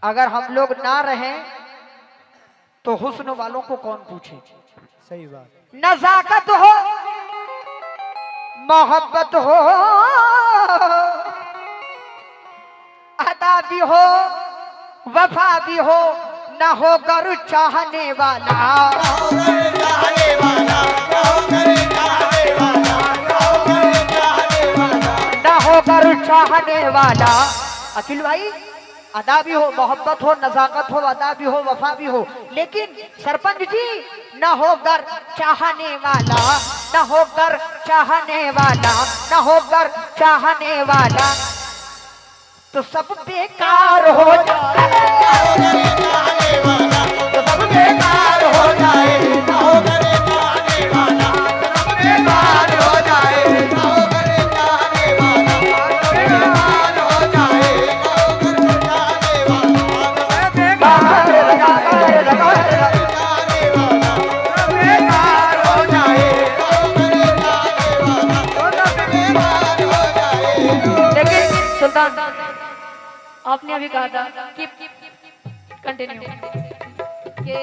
अगर हम लोग ना रहें तो हुस्न वालों को कौन पूछे। सही बात। नजाकत हो, मोहब्बत हो, अदा भी हो, वफा भी हो, ना होकर चाहने वाला, ना होकर चाहने वाला। अखिल भाई, अदा भी हो, मोहब्बत हो, नजाकत हो, अदा भी हो, वफा भी हो, लेकिन सरपंच जी न होकर चाहने वाला, न होकर चाहने वाला, न होकर चाहने वाला, तो सब बेकार हो जाए, तो सब बेकार हो जाए, न होकर चाहने वाला, सब बेकार हो जाए, न होकर चाहने वाला, बेकार हो जाए, आपने अभी कहा था कि कंटिन्यू कि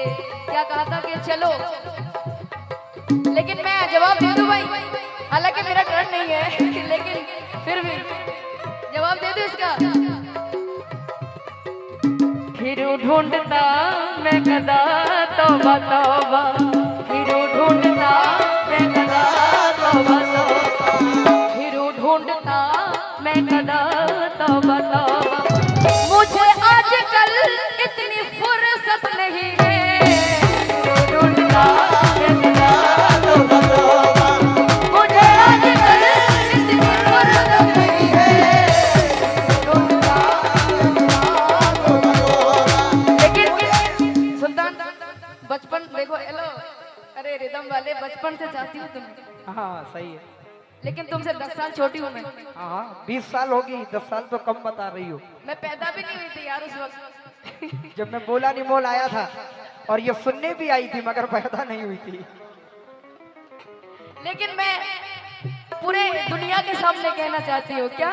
क्या कहा था कि चलो, लेकिन मैं जवाब दे दूं भाई, हालांकि मेरा टर्न नहीं है लेकिन फिर भी जवाब दे दूं इसका। फिर ढूंढता मैं कदा तौबा तौबा, फिर ढूंढता मैं कदा तौबा तौबा, फिर ढूंढता मैं कदा तौबा तौबा, मुझे आजकल इतनी फुर्सत नहीं है, ढूंढता मैं कदा तौबा तौबा, मुझे आजकल इतनी फुर्सत नहीं है, ढूंढता बचपन देखो। हेलो, अरे रिदम वाले, बचपन से चाहती हूँ तुम्हें। हाँ सही है, लेकिन तुमसे 10 साल छोटी हूँ मैं। हाँ 20 साल होगी, 10 साल तो कम बता रही हो। मैं पैदा भी नहीं हुई थी यार उस वक्त। जब मैं बोला नहीं मोल आया था, और ये सुनने भी आई थी मगर पैदा नहीं हुई थी। लेकिन मैं पूरे दुनिया के सामने कहना चाहती हूँ, क्या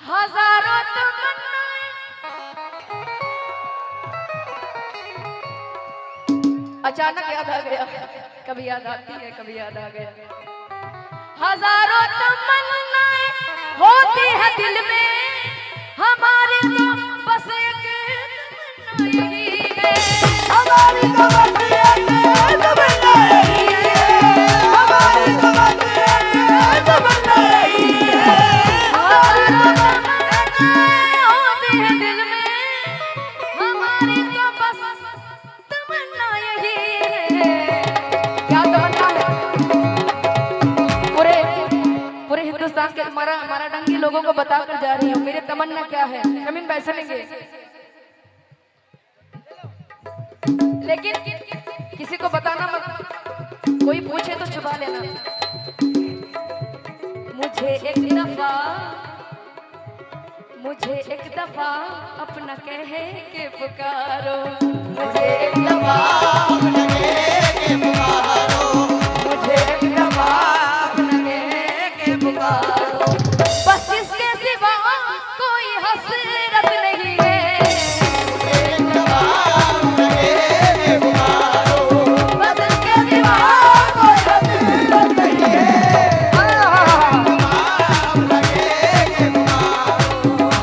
हजारों तमन्नाएं, अचानक याद आ गया, कभी याद आती है कभी याद आ गया। हजारों तमन्नाएं होती है दिल में हमारी, तो बस एक तमन्ना यही है, हमारी तो बस एक तमन्ना यही है, हमारी तो बस एक तमन्ना यही है। हजारों तमन्नाएं होती है दिल में हमारी, तो बस तमन्ना यही है। क्या तमन्ना है? पूरे हिंदुस्तान के हमारा डंगी लोगों को बताकर जा रही हूँ मेरी तमन्ना क्या है। कमिन पैसे लेंगे, लेकिन किसी को बताना मत, कोई पूछे तो छुपा लेना। मुझे एक दफा अपना कह के पुकारो, मुझे एक दफा अपना कह के पुकारो, मुझे एक दफा अपना कह के पुकारो, बस इसके सिवा कोई हसरत नहीं है, मुझे एक दफा अपना कह के पुकारो, बस इसके सिवा कोई हसरत नहीं है।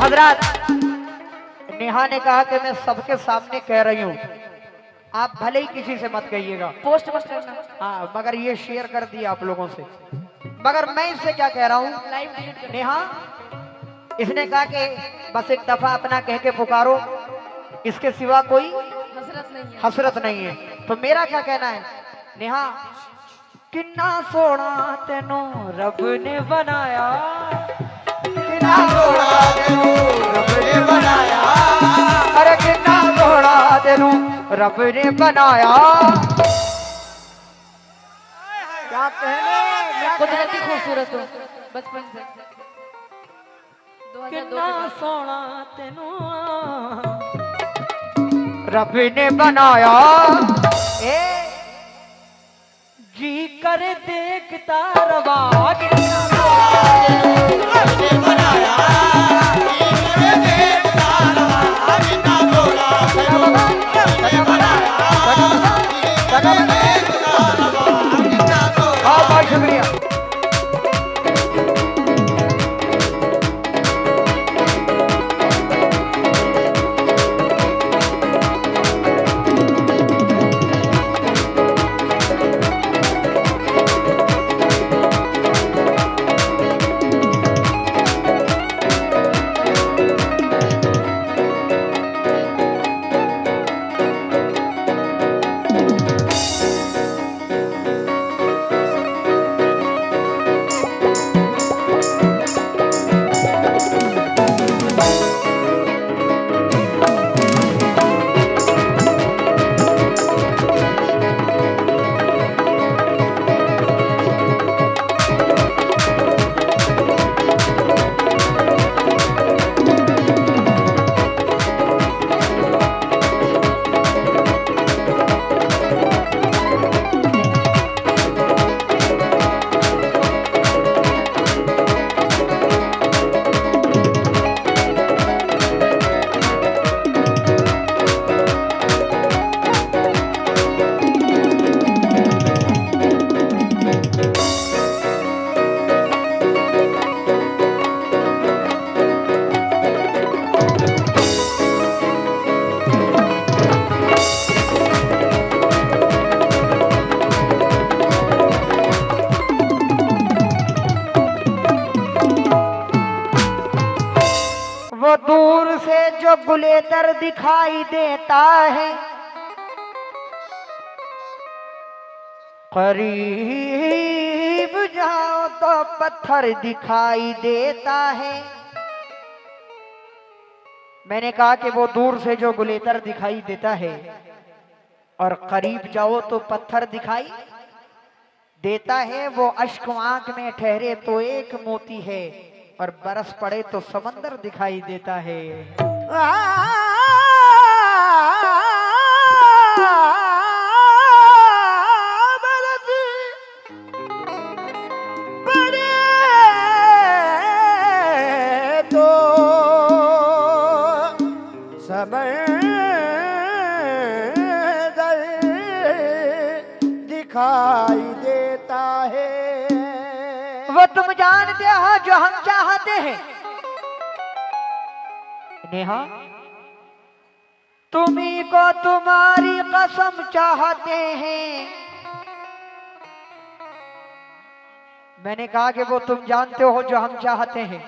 हजरात, नेहा ने कहा कि मैं सबके सामने कह रही हूँ, आप भले ही किसी से मत कहिएगा, पोस्ट मत करना। हाँ मगर ये शेयर कर दिया आप लोगों से। मगर मैं इससे क्या कह रहा हूँ, लाइव डिलीट कर। नेहा इसने कहा कि बस एक दफा अपना कह के पुकारो, इसके सिवा कोई हसरत नहीं है, हसरत नहीं है। तो मेरा क्या कहना है नेहा, किन्ना सोना तेनू रब ने बनाया, किन्ना सोना तेनू रब ने बनाया, अरे किन्ना सोना तेनू रब ने बनाया। क्या कहने, मैं कुदरती खूबसूरत हूँ बचपन से। 2002 किन्ना के बाद। सोना तेनू रब ने बनाया, ए जी कर देखता रवा, किन्ना सोना तेनू रब ने बनाया, जी कर देखता रवा, बहुत शुक्रिया। वो दूर से जो गुलेतर दिखाई देता है, करीब जाओ तो पत्थर दिखाई देता है। मैंने कहा कि वो दूर से जो गुलेतर दिखाई देता है और करीब जाओ तो पत्थर दिखाई देता है। वो अश्क आंख में ठहरे तो एक मोती है और बरस पड़े तो समंदर दिखाई देता है। दिखाई देता है। वो तुम जानते हो जो हम चाहते हैं। नेहा, तुम्ही को तुम्हारी कसम चाहते हैं। मैंने कहा कि वो तुम जानते हो जो हम चाहते हैं।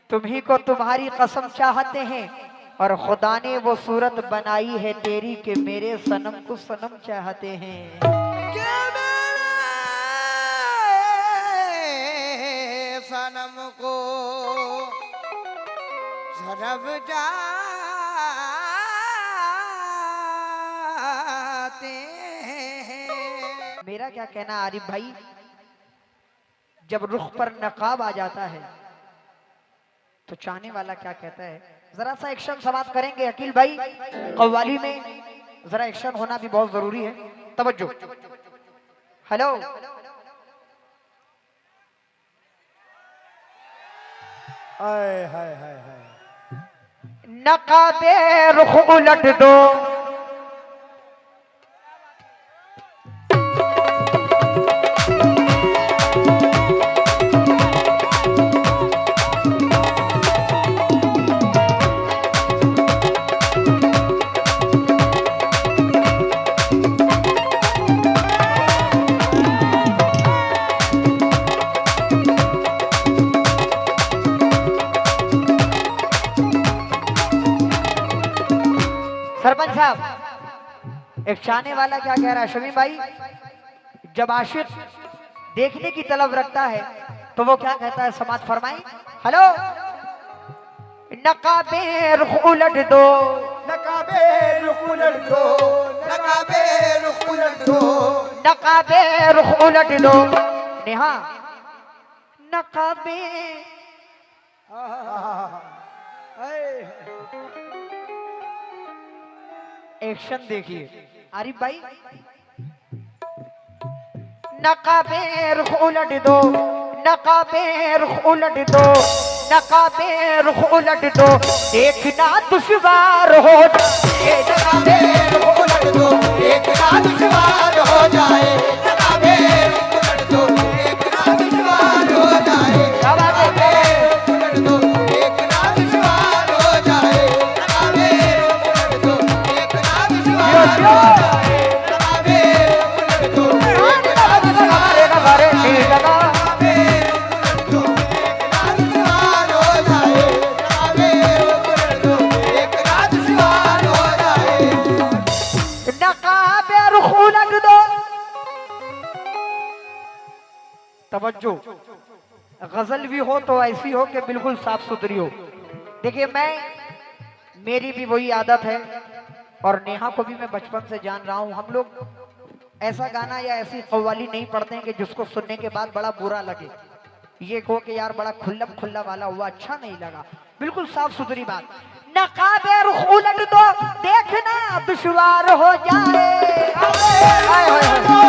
तुम्ही को तुम्हारी कसम चाहते हैं और खुदा ने वो सूरत बनाई है तेरी कि मेरे सनम को सनम चाहते हैं। सनम को सनम चाहते हैं। मेरा क्या कहना आरिफ भाई, जब रुख पर नकाब आ जाता है तो चाहने वाला क्या कहता है। जरा सा एक्शन समाप्त करेंगे अकील भाई। कव्वाली में जरा एक्शन होना भी बहुत जरूरी है। तवज्जो। हेलो, हाय हाय हाय हाय। नकाबे रुख उलट दो, सरपंच साहब, एक चाहने वाला क्या कह रहा है शमी भाई। जब आशिक देखने की तलब रखता है तो वो क्या कहता है, समाज फरमाई। हेलो, नकाबे रुख उलट दो, नकाबे रुख उलट दो, नकाबे रुख उलट दो, नकाबे रुख उलट दो। नेहा, नकाबे एक्शन देखिए आरिफ भाई। नकाबे रुख उलट दो, नकाबे रुख उलट दो, नकाबे रुख उलट दो देखना दुश्वार हो जाए, नकाबे रुख उलट दो देखना दुश्वार हो जाए, नकाबे रुख उलट दो देखना दुश्वार हो जाए, नकाबे रुख उलट दो देखना दुश्वार हो जाए, नकाबे रुख उलट दो देखना दुश्वार हो जाए, नकाबे रुख उलट दो देखना दुश्वार हो जाए, नकाबे रुख उलट दो देखना दुश्वार हो जाए, नकाबे रुख उलट दो देखना दुश्वार हो जाए। नकाबे रुख उलट दो। तवज्जो, गजल भी हो तो ऐसी हो कि बिल्कुल साफ सुथरी हो। देखिए मेरी भी वही आदत है और नेहा को भी मैं बचपन से जान रहा हूं। हम लोग ऐसा गाना या ऐसी कव्वाली नहीं पढ़ते हैं कि जिसको सुनने के बाद बड़ा बुरा लगे, ये कहो कि यार बड़ा खुल्लम खुल्ला वाला हुआ, अच्छा नहीं लगा। बिल्कुल साफ सुथरी बात। नकाबे रुख उलट दो देखना दुश्वार हो जाए, हाय हाय हाय।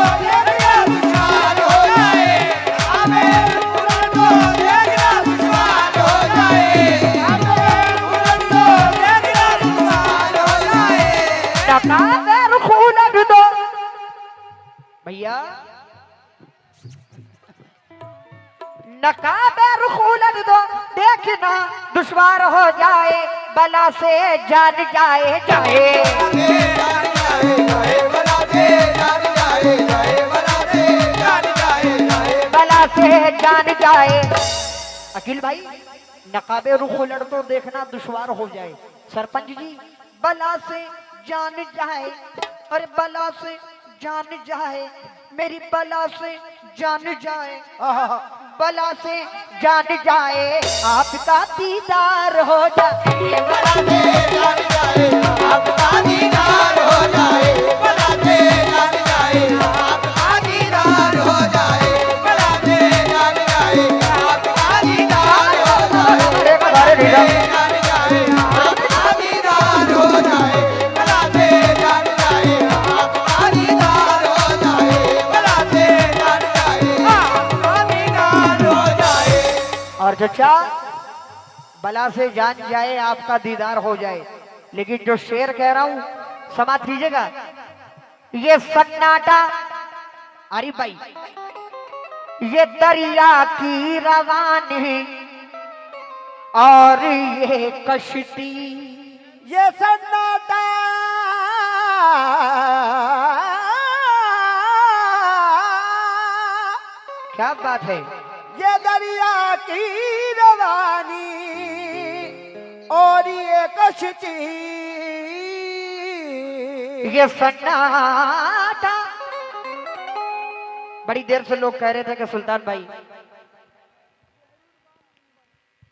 नकाबे रुख उलट दो भैया, नकाबे रुख उलट दो देखना दुश्वार हो जाए, बला से जान जाए जाए, बला से जान जाए। अखिल भाई नकाबे रुख उलट दो देखना दुश्वार हो जाए। सरपंच जी बला से जान जाए, अरे बला से जान जाए, मेरी बला से जान जाए, बला से जान जाए, आपका दीदार हो जाए, बला से जान जाए, आपका दीदार हो जाए, बला से जान जाए, आपका दीदार हो जाए, बला से जान जाए, आपका दीदार हो जाए, बला से जान जाए, आपका दीदार हो जाए, बला से जान जाए, आपका दीदार हो जाए, बला से जान जाए, आपका दीदार हो जाए। और चचा बला से जान जाए आपका दीदार हो जाए, लेकिन जो शेर कह रहा हूं समाप्त कीजिएगा। ये सन्नाटा, अरे भाई ये दरिया की रवानी और ये कश्ती, ये सन्नाटा क्या बात है, ये दरिया की रवानी और ये कश्ती, ये सन्नाटा। बड़ी देर से लोग कह रहे थे कि सुल्तान भाई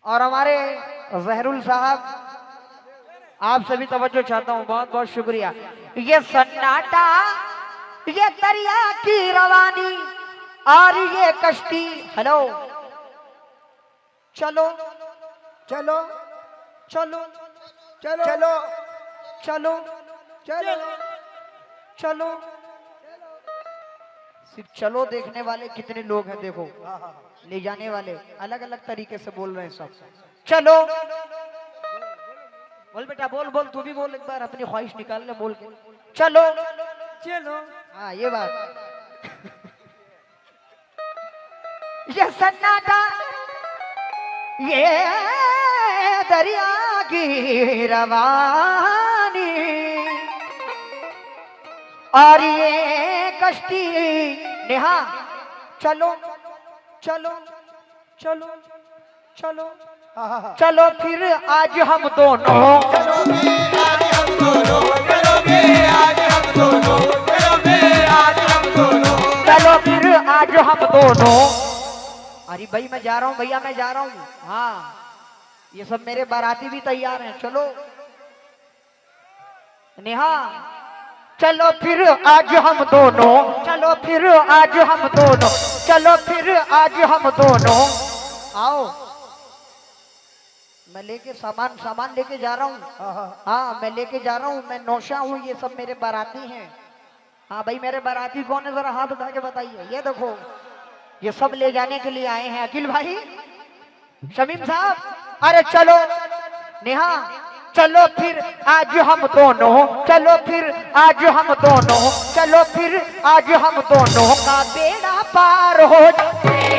और हमारे जहरुल साहब, आप सभी तवज्जो चाहता हूं, बहुत बहुत शुक्रिया। ये सन्नाटा, ये दरिया की रवानी और ये कश्ती, हेलो चलो चलो चलो चलो चलो चलो चलो चलो। सिर्फ चलो देखने वाले कितने लोग हैं देखो, ले जाने वाले अलग अलग तरीके से बोल रहे हैं सब। चलो बोल बेटा, बोल बोल, तू भी बोल एक बार, अपनी ख्वाहिश निकाल ले बोल के। चलो चलो। हाँ ये बात। ये सन्नाटा, ये दरिया की रवानी और ये कश्ती, नेहा चलो चलो चलो चलो चलो फिर आज हम दोनों, चलोगे आज हम दोनों, चलोगे आज हम दोनों, चलोगे आज हम दोनों, चलो फिर आज हम दोनों। अरे भाई मैं जा रहा हूँ भैया, मैं जा रहा हूँ। हाँ ये सब मेरे बाराती भी तैयार हैं, चलो नेहा चलो फिर आज हम दोनों, चलो फिर आज हम दोनों, चलो फिर आज हम दोनों। आओ मैं लेके सामान लेके जा रहा हूँ। हाँ मैं लेके जा रहा हूँ, मैं नौशा हूँ, ये सब मेरे बाराती हैं। हाँ भाई मेरे बाराती कौन है, जरा हाथ उठा के बताइए। ये देखो ये सब ले जाने के लिए आए हैं। अखिल भाई शमीम साहब, अरे चलो नेहा, चलो फिर आज हम दोनों, चलो फिर आज हम दोनों, चलो फिर आज हम दोनों का बेड़ा पार हो जाए।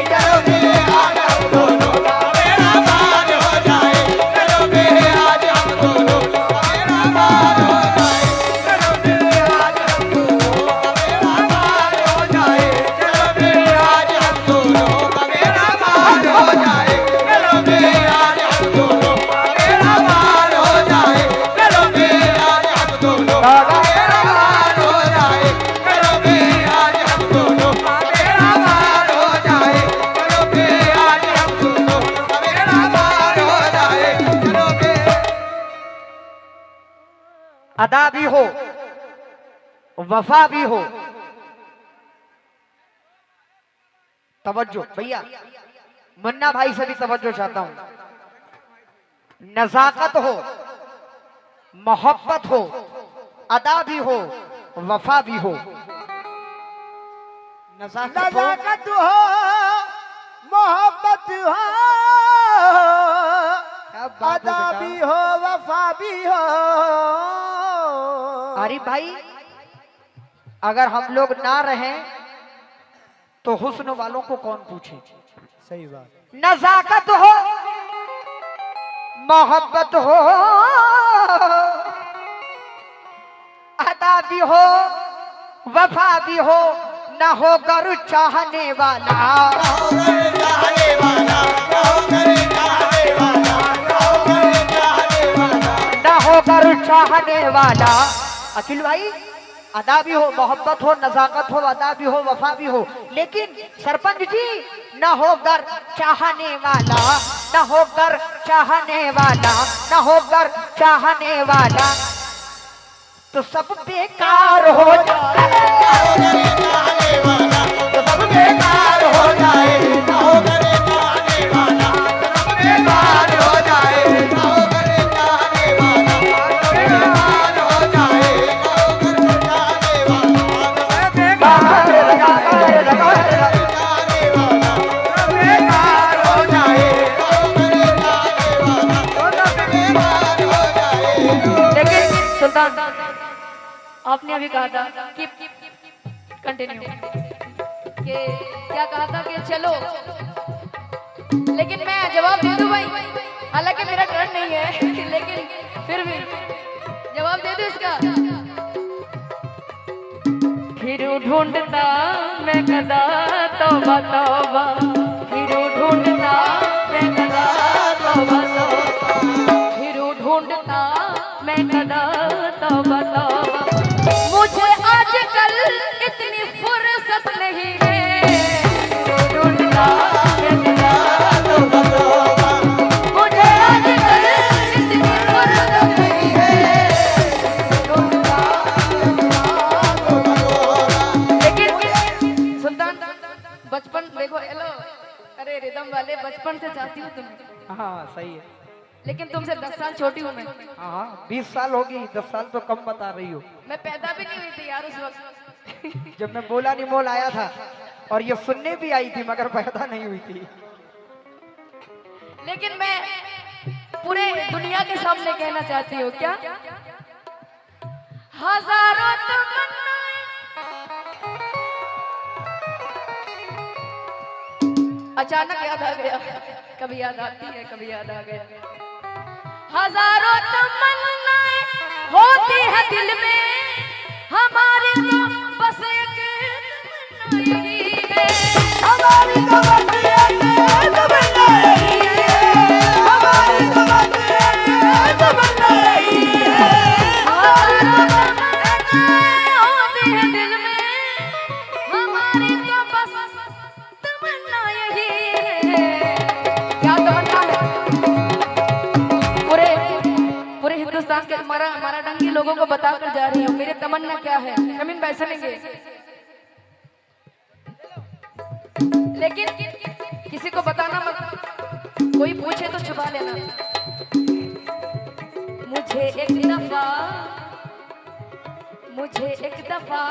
चलो फिर आज हम दोनों का बेड़ा पार हो जाए। चलो फिर आज हम दोनों का बेड़ा पार हो जाए। चलो फिर आज हम दोनों का बेड़ा पार हो जाए। चलो फिर आज हम दोनों का बेड़ा पार हो जाए। चलो फिर आज हम दोनों का बेड़ा पार हो जाए। चलो फिर आज हम दोनों का बेड़ा पार हो जाए। चलो फिर आज हम दोनों का बेड़ा पार हो जाए। चलो फिर आज हम दोनों का बेड़ा पार हो जाए। चलो फिर अदा भी हो, वफा भी हो, तवज्जो भैया, मुन्ना भाई से भी तवज्जो चाहता हूं, नजाकत हो, मोहब्बत हो, अदा भी हो, वफा भी हो। नजाकत हो, हो, मोहब्बत हो, क्या बात है अदा बेटा। भी हो, वफा भी हो। आरिफ भाई, अगर हम लोग ना रहें तो हुस्न वालों को कौन पूछे। सही बात। नजाकत हो, मोहब्बत हो, अदा भी हो, वफा भी हो, न हो कर चाहने वाला, चाहने वाला, चाहने वाला, चाहने वाला। न हो कर चाहने वाला। अखिल भाई, अदा भी हो, मोहब्बत हो, नजाकत हो, अदा भी हो, वफा भी हो, लेकिन सरपंच जी न होकर चाहने वाला, न होकर चाहने वाला, न होकर चाहने वाला, तो सब बेकार हो जाए। चाहने वाला तो सब बेकार हो जाए। ना हो करे चाहने वाला तो सब बेकार हो जाए। ना हो करे चाहने वाला तो बेकार हो जाए। ना हो करे चाहने वाला तो बेकार हो जाए। चाहने वाला तो बेकार हो जाए। ना हो करे चाहने वाला तो बेकार हो जाए। लेकिन सुल्तान, आपने अभी कहा था कि कंटिन्यू, कि क्या कहा था कि चलो, लेकिन मैं जवाब दे दूं भाई, हालांकि मेरा टर्न नहीं है, लेकिन फिर भी जवाब दे दूं इसका। फिर ढूंढता मैं कदा तौबा तौबा, फिर ढूंढता मैं कदा तौबा तौबा, फिर ढूंढता मैं कदा तौबा तौबा। मुझे आजकल इतनी फुर्सत नहीं है, ढूंढता मैं कदा तौबा तौबा। मुझे आजकल इतनी फुर्सत नहीं है, ढूंढता तौबा तौबा। लेकिन सुल्तान, बचपन देखो, हेलो, अरे रिदम वाले, बचपन से चाहती हूँ तुम्हें, हाँ सही है। लेकिन तुमसे 10 साल छोटी हूँ मैं। हाँ 20 साल होगी, 10 साल तो कम बता रही हो। मैं पैदा भी नहीं हुई थी यार उस वक्त। जब मैं बोला नहीं मोल आया था, और ये सुनने भी आई थी, मगर पैदा नहीं हुई थी। लेकिन मैं पूरे दुनिया के सामने कहना चाहती हूँ, क्या हजारों तमन्नाएं, अचानक याद आ गया, कभी याद आती है, कभी याद आ गया। हजारों तमन्नाएं होती है दिल में हमारे, तो बस एक तमन्ना यही है, हमारी तो बस एक तमन्ना यही है, हमारी तो बस एक तमन्ना यही है। हजारों तमन्नाएं होती है दिल में हमारी, तो बस तमन्ना यही है। क्या तमन्ना है? पूरे हिंदुस्तान के हमारा डंगी लोगों को बताकर जा रही हूँ मेरी तमन्ना क्या है। जमीन पैसे लेंगे, लेकिन किसी को बताना मत, कोई पूछे तो छुपा लेना। मुझे एक दफा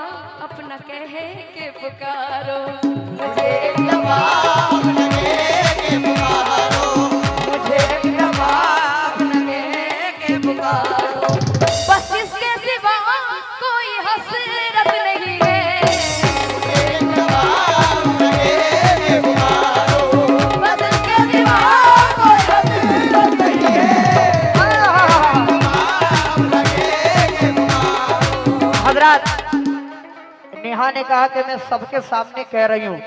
अपना कह के पुकारो, मुझे एक दफा अपना कह के पुकारो। हजरत, नेहा ने कहा कि मैं सबके सामने कह रही हूँ,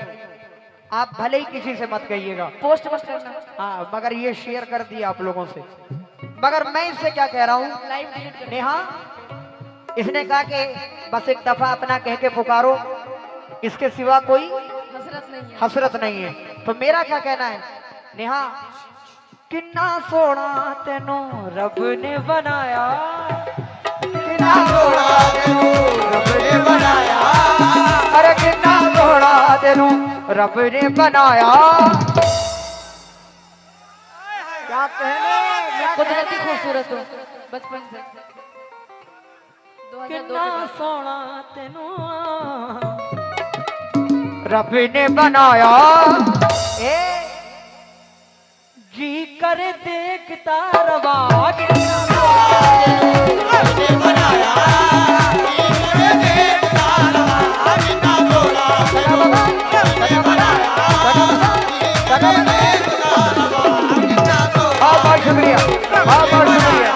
आप भले ही किसी से मत कहिएगा। पोस्ट मत करना, हाँ, मगर ये शेयर कर दिया आप लोगों से। मगर मैं इससे क्या कह रहा हूँ, लाइव डिलीट कर। नेहा, इसने कहा कि बस एक दफा अपना कह के पुकारो, इसके सिवा कोई हसरत नहीं है। हसरत नहीं है। तो मेरा क्या कहना है, नेहा, किन्ना सोना तेनू रब ने बनाया, किन्ना सोना तेनू रब ने बनाया, अरे किन्ना सोना तेनू रब ने बनाया। क्या कहने, क्या कुदरती खूबसूरत हो बचपन से। 2002 किन्ना के बाद। सोना तेनू रब ने बनाया। ए जी कर देखता रवा, बहुत शुक्रिया, बहुत शुक्रिया।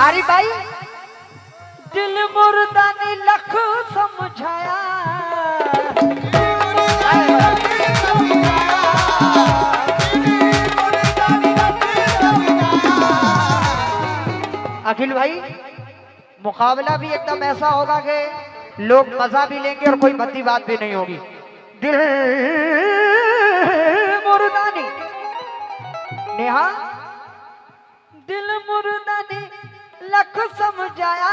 अरे भाई, दिल मुर्दा ने लख समझाया, अखिल भाई, मुकाबला भी एकदम ऐसा होगा कि लोग मजा भी लेंगे और कोई भद्दी बात भी नहीं होगी। दिल मुर्दानी, नेहा, दिल मुर्दानी लख समझाया,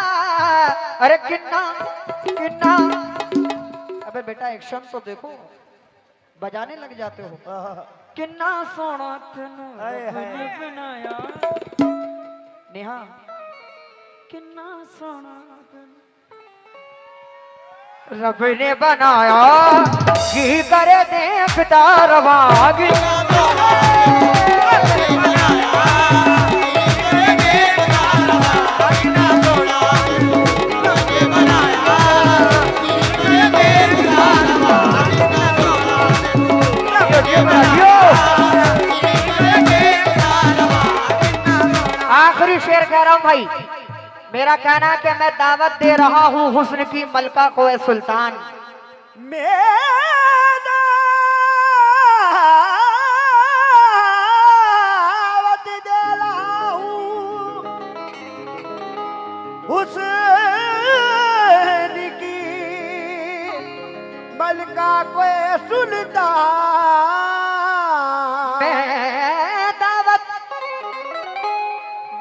अरे किन्ना किन्ना। अबे बेटा, एक्शन तो देखो, बजाने लग जाते हो। किन्ना सोना तेनू रब ने बनाया, नेहा, किन्ना सोना रब ने बनाया, जी करे देखता रवा, आखिरी शेर कह रहा हूं भाई, मेरा कहना है कि मैं दावत दे रहा हूं हुस्न की मलका को ए सुल्तान, मैं दावत दे रहा हूं हुस्न की मलका को ए सुल्तान, मैं दावत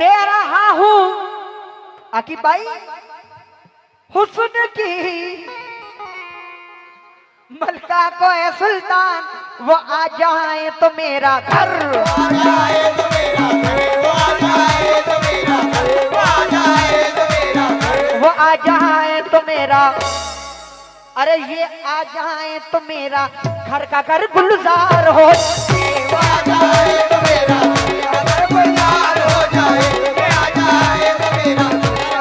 दे रहा हूं आकी भाई हुस्न की मलका को ए सुल्तान, वो आ जाए तो मेरा घर, वो आ जाए तो मेरा घर, वो आ जाए तो मेरा घर, वो आ जाए तो मेरा घर, वो आ जाए तो मेरा, अरे ये आ जाए तो मेरा घर का घर गुलजार हो, वो आ जाए तो मेरा घर गुलजार हो जाए, ये आ जाए तो मेरा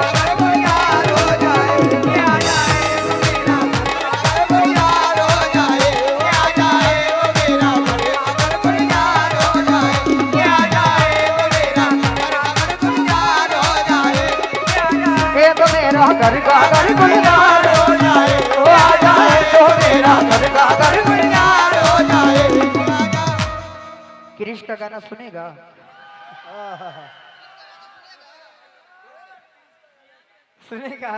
घर गुलजार हो जाए, ये आ जाए तो मेरा घर गुलजार हो जाए, ये आ जाए तो मेरा घर गुलजार हो जाए, ये आ जाए तो मेरा घर गुलजार हो जाए, ये तो मेरा घर का घर गुलजार हो जाए, वो आ जाए तो मेरा घर का घर गुलजार हो जाए। कृष्ण का गाना सुनेगा? सुनेगा?